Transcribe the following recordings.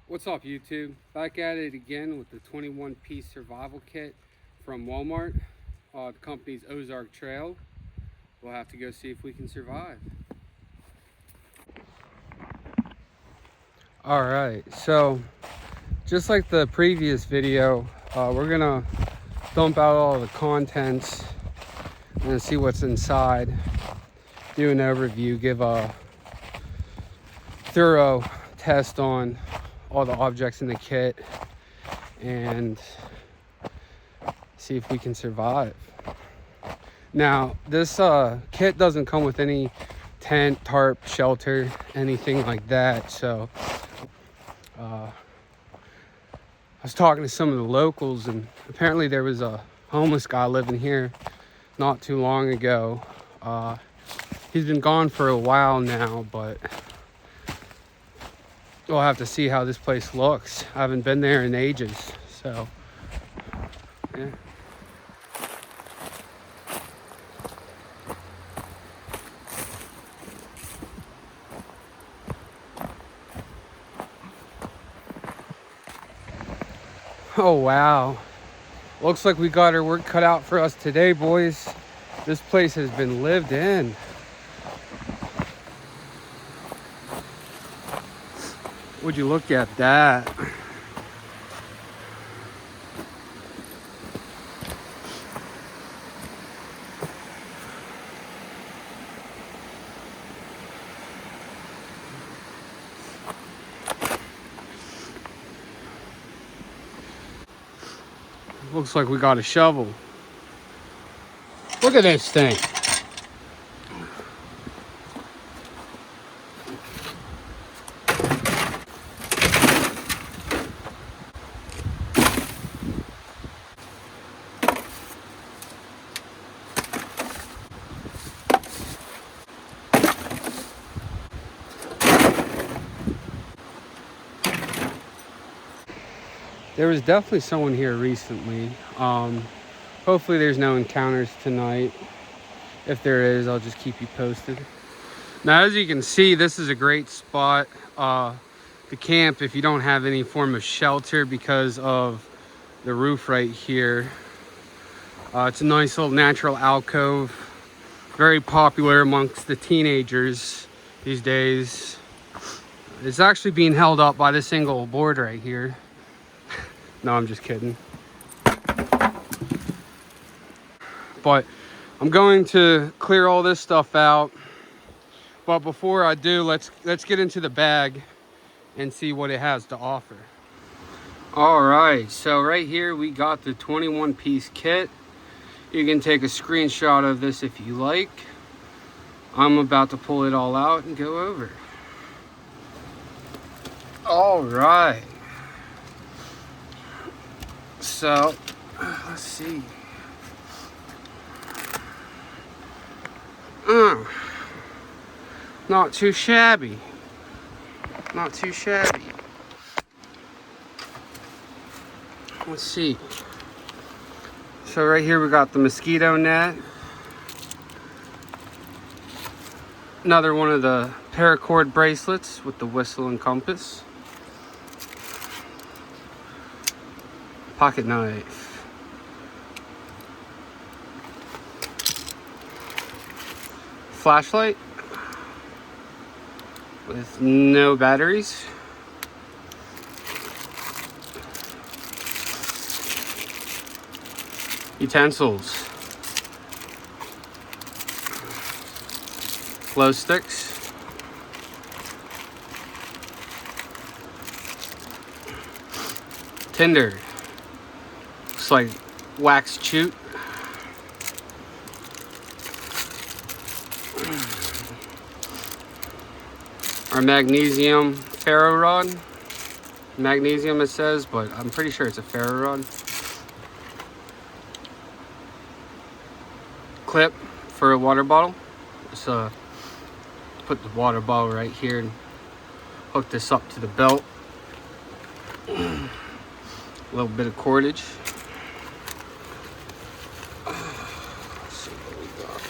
What's up, YouTube? Back at it again with the 21-piece survival kit from Walmart. The company's Ozark Trail. We'll have to go see if we can survive. Alright, so just like the previous video, we're gonna dump out all the contents and see what's inside. Do an overview, give a thorough test on all the objects in the kit and see if we can survive. Now, this kit doesn't come with any tent, tarp, shelter, anything like that. So I was talking to some of the locals, and apparently there was a homeless guy living here not too long ago. He's been gone for a while now, but we'll have to see how this place looks. I haven't been there in ages, so yeah. Oh wow, looks like we got our work cut out for us today, boys. This place has been lived in. Would you look at that? Looks like we got a shovel. Look at this thing. There was definitely someone here recently. Hopefully there's no encounters tonight. If there is, I'll just keep you posted. Now, as you can see, this is a great spot to camp if you don't have any form of shelter because of the roof right here. It's a nice little natural alcove. Very popular amongst the teenagers these days. It's actually being held up by this single board right here. No, I'm just kidding. But I'm going to clear all this stuff out. But before I do, let's get into the bag and see what it has to offer. All right, so right here we got the 21-piece kit. You can take a screenshot of this if you like. I'm about to pull it all out and go over. All right. So, let's see. Not too shabby. Not too shabby. Let's see. So right here we got the mosquito net. Another one of the paracord bracelets with the whistle and compass. Pocket knife. Flashlight with no batteries. Utensils. Glow sticks. Tinder. Looks like wax chute. Our magnesium ferro rod. Magnesium it says, but I'm pretty sure it's a ferro rod. Clip for a water bottle. Just put the water bottle right here and hook this up to the belt. A little bit of cordage. Let's see what we got.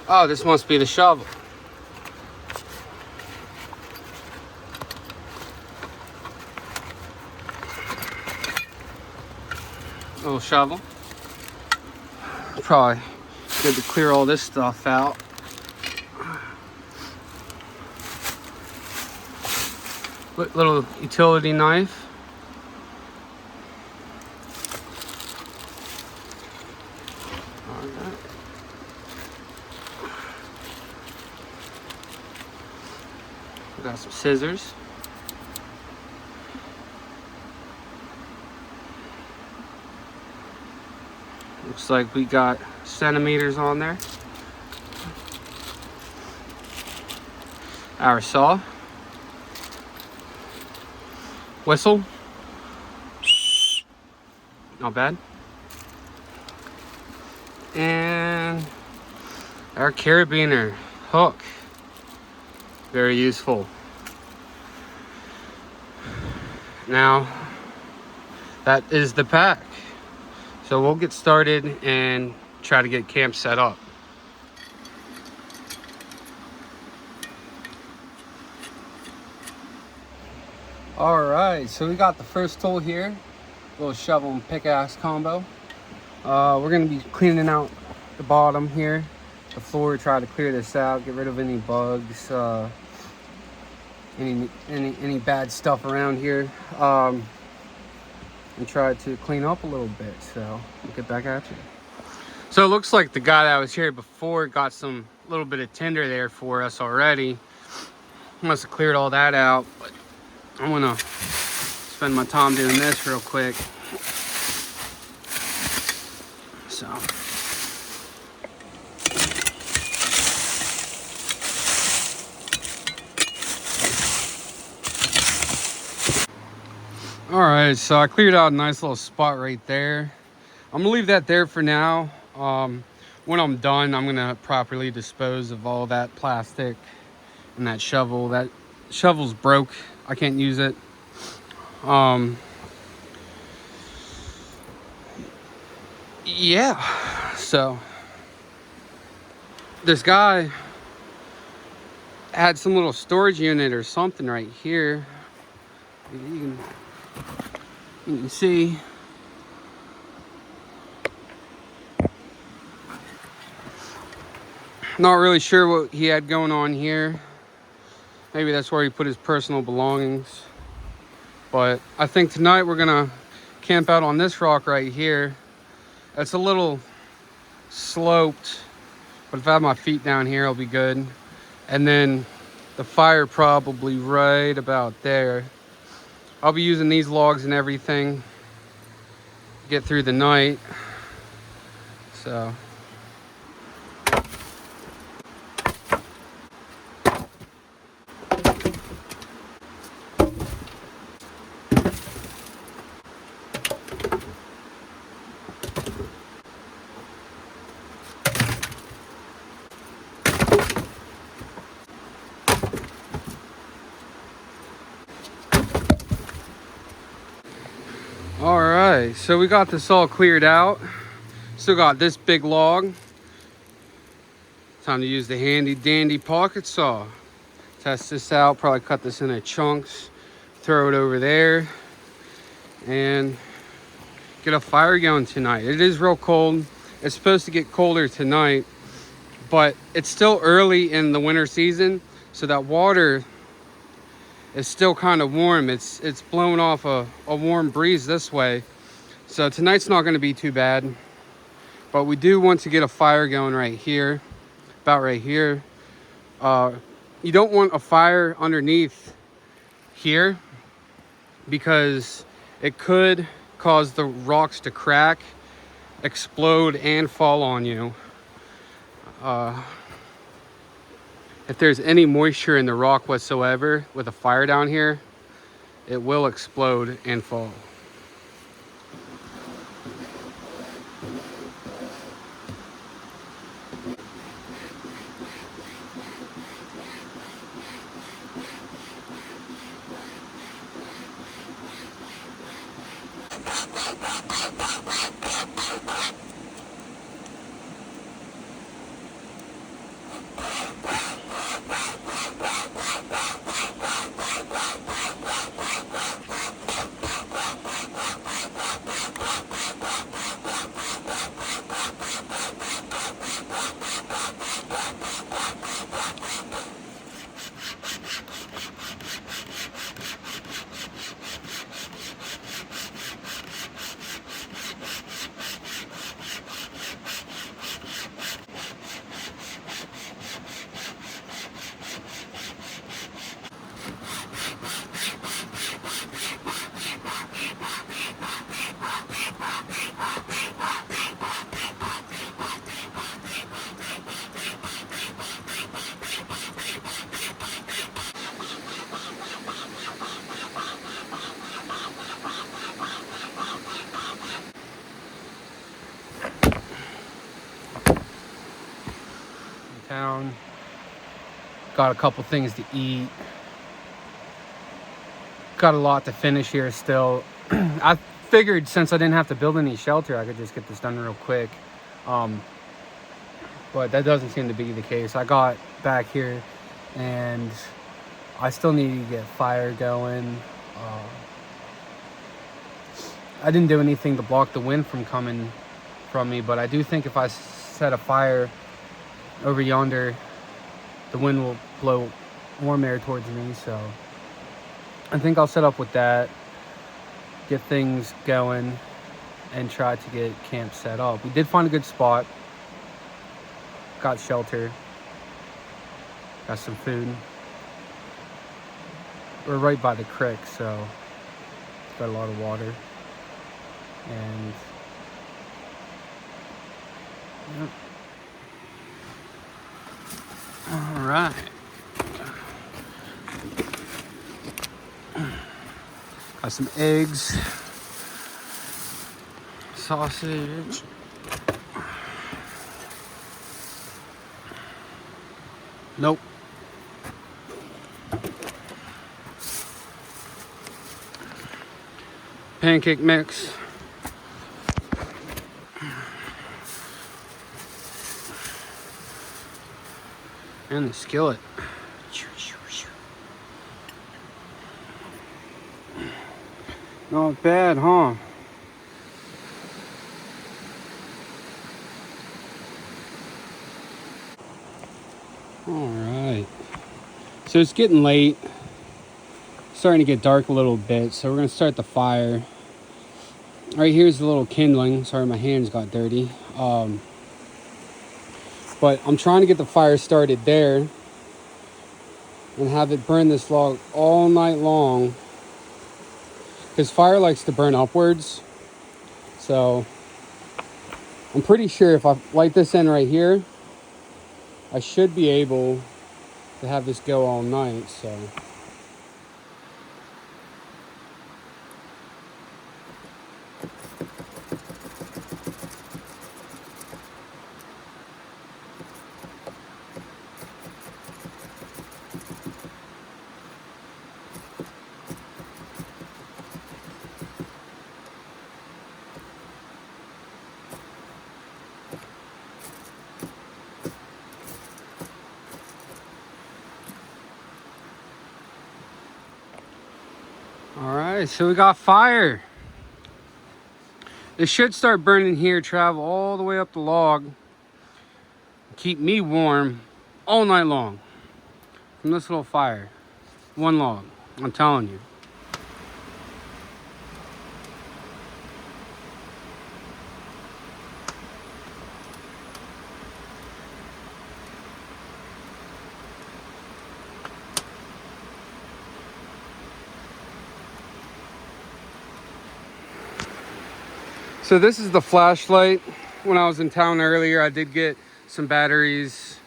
Oh, this must be the shovel. Little shovel. Probably good to clear all this stuff out. Little utility knife. We got some scissors. Looks like we got centimeters on there. Our saw. Whistle. Not bad. And our carabiner hook. Very useful. Now, that is the pack. So we'll get started and try to get camp set up. All right, so we got the first tool here, little shovel and pickaxe combo. We're gonna be cleaning out the bottom here, the floor, try to clear this out, get rid of any bugs, any bad stuff around here, and try to clean up a little bit. So we'll get back at you. So it looks like the guy that was here before got some little bit of tinder there for us already. Must have cleared all that out, but I'm gonna spend my time doing this real quick. So. All right, so I cleared out a nice little spot right there. I'm gonna leave that there for now. When I'm done, I'm gonna properly dispose of all that plastic and that shovel. That shovel's broke. I can't use it. Yeah, so this guy had some little storage unit or something right here. You can see. Not really sure what he had going on here. Maybe that's where he put his personal belongings. But I think tonight we're gonna camp out on this rock right here. It's a little sloped, but if I have my feet down here, I'll be good. And then the fire probably right about there. I'll be using these logs and everything to get through the night. So. All right, so we got this all cleared out. Still got this big log. Time to use the handy dandy pocket saw. Test this out, probably cut this into chunks, throw it over there, and get a fire going tonight. It is real cold. It's supposed to get colder tonight, but it's still early in the winter season, so that water is still kind of warm. It's blowing off a warm breeze this way. So tonight's not going to be too bad. But we do want to get a fire going right here, about right here. You don't want a fire underneath here because it could cause the rocks to crack, explode, and fall on you. If there's any moisture in the rock whatsoever with a fire down here, it will explode and fall. town. Got a couple things to eat. Got a lot to finish here still. I figured since I didn't have to build any shelter, I could just get this done real quick. But that doesn't seem to be the case. I got back here and I still need to get fire going. I didn't do anything to block the wind from coming from me, but I do think if I set a fire over yonder, the wind will blow warm air towards me. So I think I'll set up with that, get things going, and try to get camp set up. We did find a good spot. Got shelter. Got some food. We're right by the creek, so got a lot of water. And yep. All right. Got some eggs, sausage. Nope. Pancake mix. And the skillet. Not bad, huh? All right. So it's getting late. Starting to get dark a little bit, so we're gonna start the fire. Right here's the little kindling. Sorry, my hands got dirty. But I'm trying to get the fire started there and have it burn this log all night long, because fire likes to burn upwards. So I'm pretty sure if I light this in right here, I should be able to have this go all night. So all right, so we got fire. It should start burning here, travel all the way up the log, keep me warm all night long from this little fire. One log, I'm telling you. So this is the flashlight. When I was in town earlier, I did get some batteries.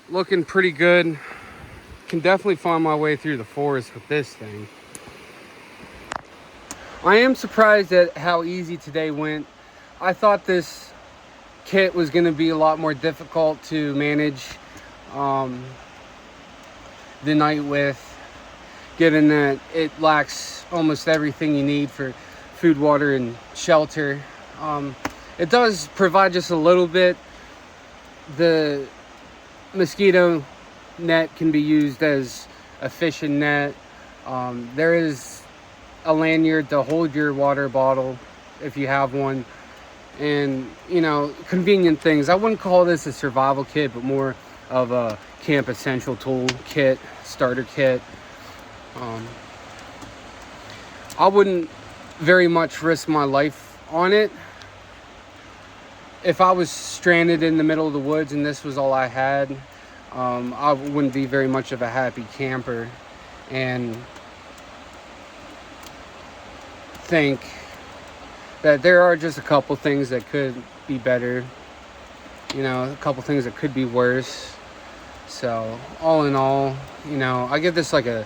Looking pretty good. Can definitely find my way through the forest with this thing. I am surprised at how easy today went. I thought this kit was going to be a lot more difficult to manage the night with, given that it lacks almost everything you need for food, water, and shelter. It does provide just a little bit. The mosquito net can be used as a fishing net. There is a lanyard to hold your water bottle if you have one, and you know, convenient things. I wouldn't call this a survival kit, but more of a camp essential tool kit, starter kit. I wouldn't very much risk my life on it. If I was stranded in the middle of the woods and this was all I had, I wouldn't be very much of a happy camper, and think that there are just a couple things that could be better, you know, a couple things that could be worse. So all in all, you know, I give this like a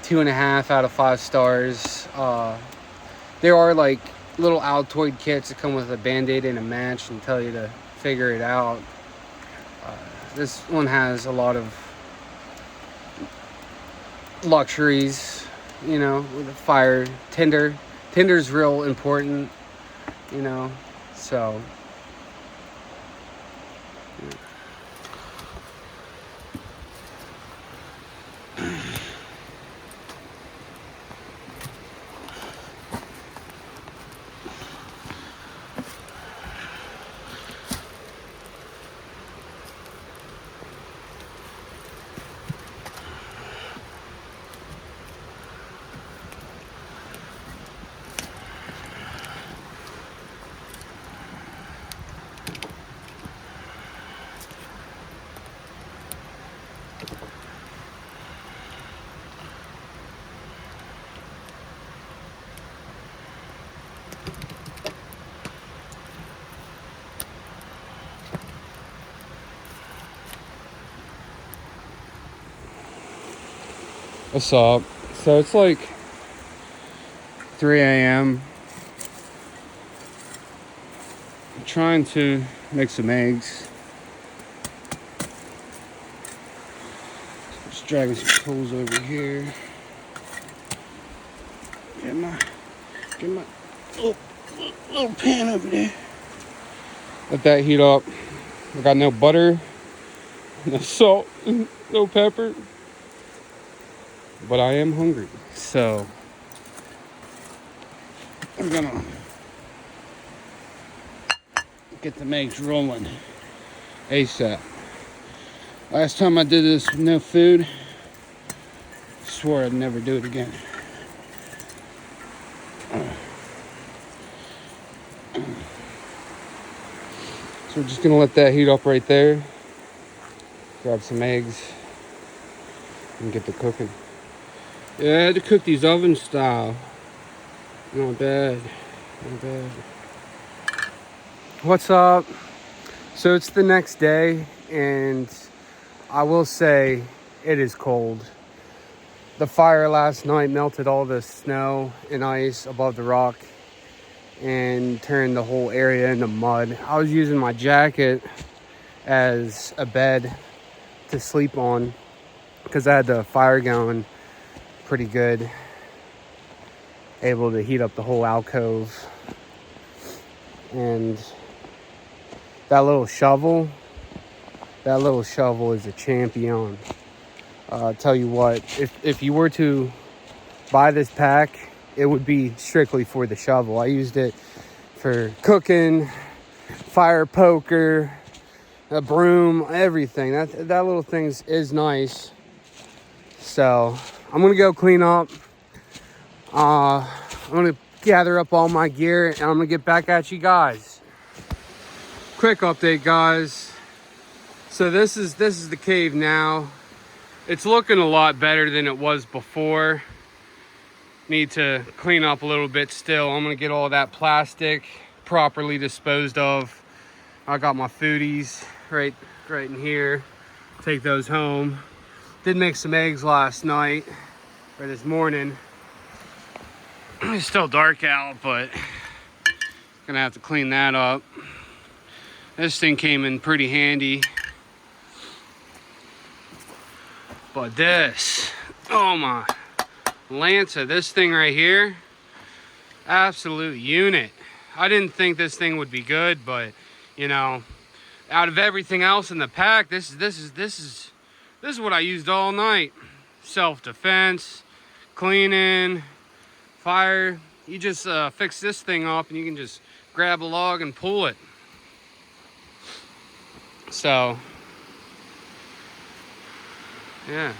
2.5 out of 5 stars. There are like little Altoid kits that come with a band-aid and a match and tell you to figure it out. This one has a lot of luxuries, you know, with a fire. Tinder's real important, you know, so what's up? So it's like 3 a.m. I'm trying to make some eggs. Just dragging some tools over here. Get my little pan over there. Let that heat up. I got no butter, no salt, no pepper. But I am hungry, so I'm gonna get the eggs rolling ASAP. Last time I did this with no food, I swore I'd never do it again. So we're just gonna let that heat up right there. Grab some eggs and get to cooking. Yeah, I had to cook these oven style. Not bad. Not bad. What's up? So it's the next day, and I will say it is cold. The fire last night melted all the snow and ice above the rock and turned the whole area into mud. I was using my jacket as a bed to sleep on because I had the fire going pretty good, able to heat up the whole alcove. And that little shovel is a champion. I'll tell you what, if you were to buy this pack, it would be strictly for the shovel. I used it for cooking, fire poker, a broom, everything. That little thing is nice. So I'm gonna go clean up. I'm gonna gather up all my gear and I'm gonna get back at you guys. Quick update, guys. So this is the cave now. It's looking a lot better than it was before. Need to clean up a little bit still. I'm gonna get all that plastic properly disposed of. I got my foodies right in here. Take those home. Did make some eggs last night, or this morning. It's still dark out, but gonna have to clean that up. This thing came in pretty handy. But this, oh my Lanza, this thing right here, absolute unit. I didn't think this thing would be good, but you know, out of everything else in the pack, this is what I used all night. Self-defense, cleaning, fire. You just fix this thing up and you can just grab a log and pull it. So, yeah.